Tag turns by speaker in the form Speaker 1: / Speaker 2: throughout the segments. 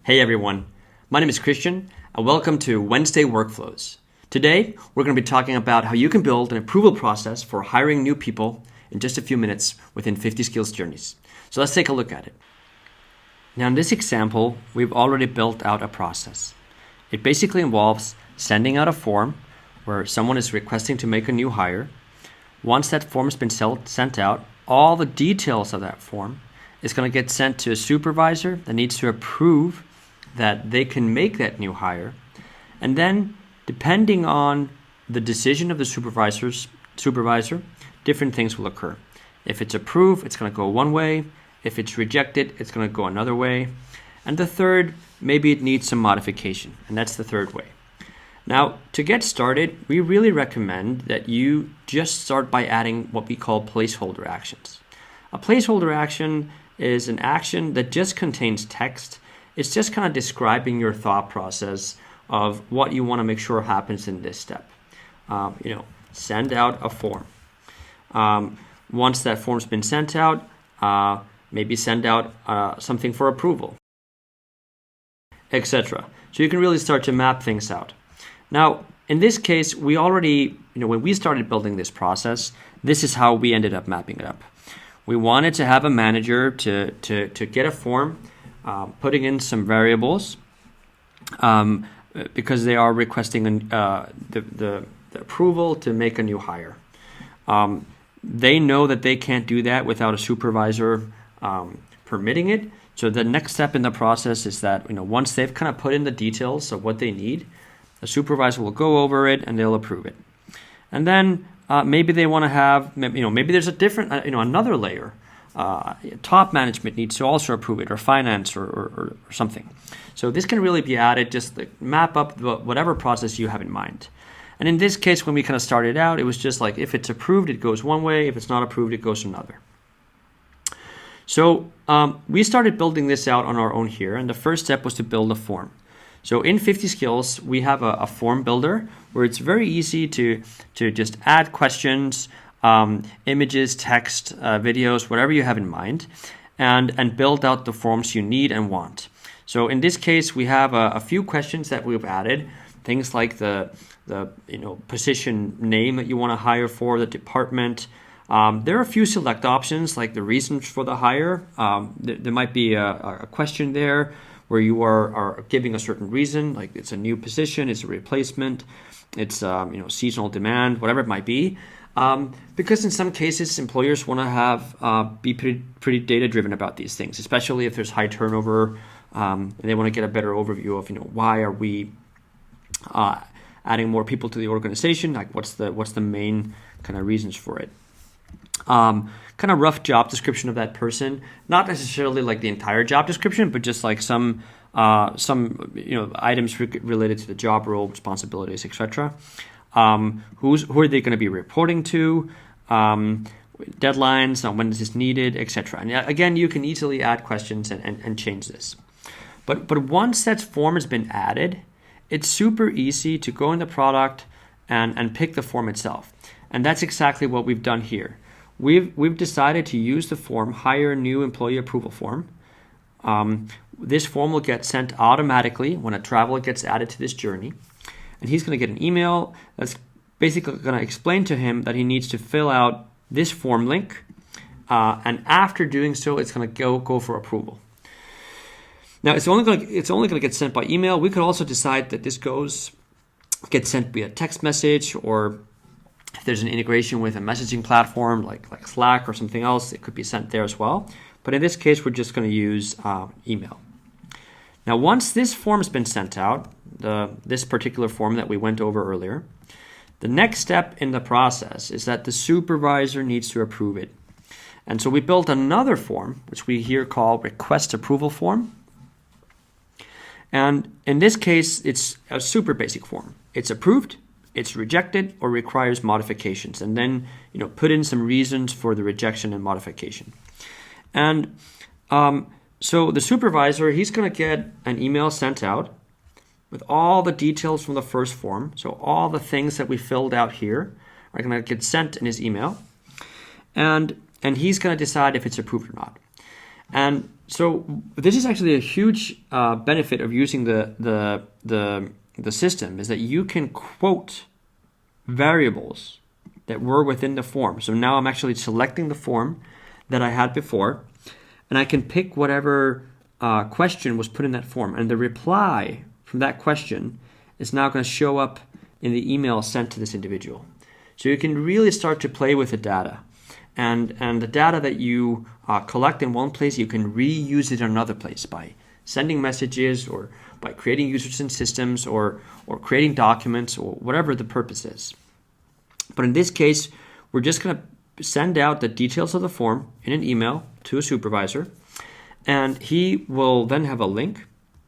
Speaker 1: Hey everyone, my name is Kristjan and welcome to Wednesday Workflows. Today, we're going to be talking about how you can build an approval process for hiring new people in just a few minutes within 50 skills journeys. So let's take a look at it. Now in this example, we've already built out a process. It basically involves sending out a form where someone is requesting to make a new hire. Once that form has been sent out, all the details of that form is going to get sent to a supervisor that needs to approve that they can make that new hire. And then, depending on the decision of the supervisor, different things will occur. If it's approved, it's going to go one way. If it's rejected, it's going to go another way. And the third, maybe it needs some modification, and that's the third way. Now, to get started, we really recommend that you just start by adding what we call placeholder actions. A placeholder action is an action that just contains text. It's just kind of describing your thought process of what you want to make sure happens in this step. Send out a form. Once that form's been sent out, maybe send out something for approval, etc. So you can really start to map things out. Now, in this case, we already, when we started building this process, this is how we ended up mapping it up. We wanted to have a manager to get a form, putting in some variables because they are requesting the approval to make a new hire. They know that they can't do that without a supervisor permitting it. So the next step in the process is that once they've kind of put in the details of what they need, a supervisor will go over it and they'll approve it. And then maybe they want to have, maybe there's a different, another layer. Top management needs to also approve it, or finance, or something. So this can really be added, just like map up whatever process you have in mind. And in this case, when we kind of started out, it was just like if it's approved, it goes one way. If it's not approved, it goes another. So we started building this out on our own here, and the first step was to build a form. So in 50 skills, we have a form builder where it's very easy to just add questions, images, text, videos, whatever you have in mind, and build out the forms you need and want. So in this case, we have a few questions that we've added, things like the position name that you want to hire for, the department. There are a few select options like the reasons for the hire. There might be a question there where you are giving a certain reason, like it's a new position, it's a replacement, it's seasonal demand, whatever it might be. Because in some cases, employers want to have be pretty data driven about these things, especially if there's high turnover, and they want to get a better overview of why are we adding more people to the organization? Like what's the main kind of reasons for it? Kind of rough job description of that person, not necessarily like the entire job description, but just like some items related to the job role, responsibilities, etc. Who are they going to be reporting to? Deadlines on when this is needed, etc. And again, you can easily add questions and change this. But once that form has been added, it's super easy to go in the product and pick the form itself. And that's exactly what we've done here. We've decided to use the form Hire New Employee Approval Form. This form will get sent automatically when a traveler gets added to this journey. And he's going to get an email that's basically going to explain to him that he needs to fill out this form link. And after doing so, it's going to go for approval. Now, it's only going to get sent by email. We could also decide that this gets sent via text message, or if there's an integration with a messaging platform like Slack or something else, it could be sent there as well. But in this case, we're just going to use email. Now, once this form has been sent out, this particular form that we went over earlier, the next step in the process is that the supervisor needs to approve it. And so we built another form, which we here call request approval form. And in this case, it's a super basic form. It's approved, it's rejected, or requires modifications. And then, put in some reasons for the rejection and modification. And so the supervisor, he's going to get an email sent out with all the details from the first form. So all the things that we filled out here are going to get sent in his email. And he's going to decide if it's approved or not. And so this is actually a huge benefit of using the system, is that you can quote variables that were within the form. So now I'm actually selecting the form that I had before, and I can pick whatever question was put in that form, and the reply from that question is now going to show up in the email sent to this individual. So you can really start to play with the data, and the data that you collect in one place, you can reuse it in another place by sending messages, or by creating users and systems, or creating documents, or whatever the purpose is. But in this case, we're just going to send out the details of the form in an email to a supervisor, and he will then have a link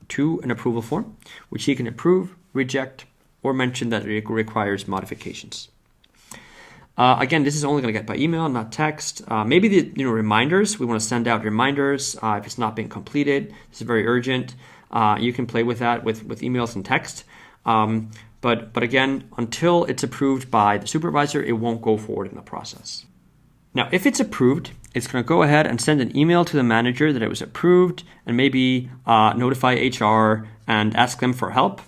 Speaker 1: to an approval form, which he can approve, reject, or mention that it requires modifications. Again, this is only going to get by email, not text. Maybe the reminders, we want to send out reminders if it's not been completed. This is very urgent. You can play with that with emails and text. But again, until it's approved by the supervisor, it won't go forward in the process. Now, if it's approved, it's going to go ahead and send an email to the manager that it was approved, and maybe notify HR and ask them for help.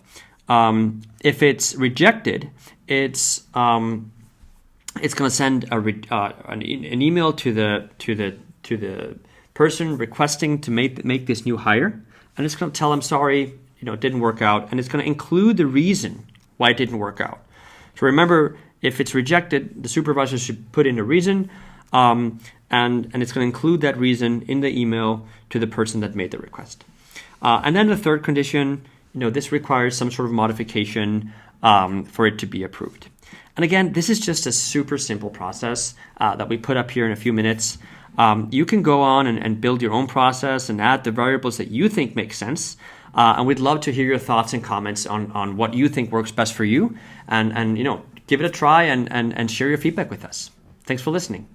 Speaker 1: If it's rejected, it's going to send an email to the person requesting to make this new hire, and it's going to tell them, sorry, it didn't work out, and it's going to include the reason why it didn't work out. So remember, if it's rejected, the supervisor should put in a reason, and it's going to include that reason in the email to the person that made the request. And then the third condition, this requires some sort of modification for it to be approved. And again, this is just a super simple process that we put up here in a few minutes. You can go on and build your own process and add the variables that you think make sense. And we'd love to hear your thoughts and comments on what you think works best for you. And give it a try and share your feedback with us. Thanks for listening.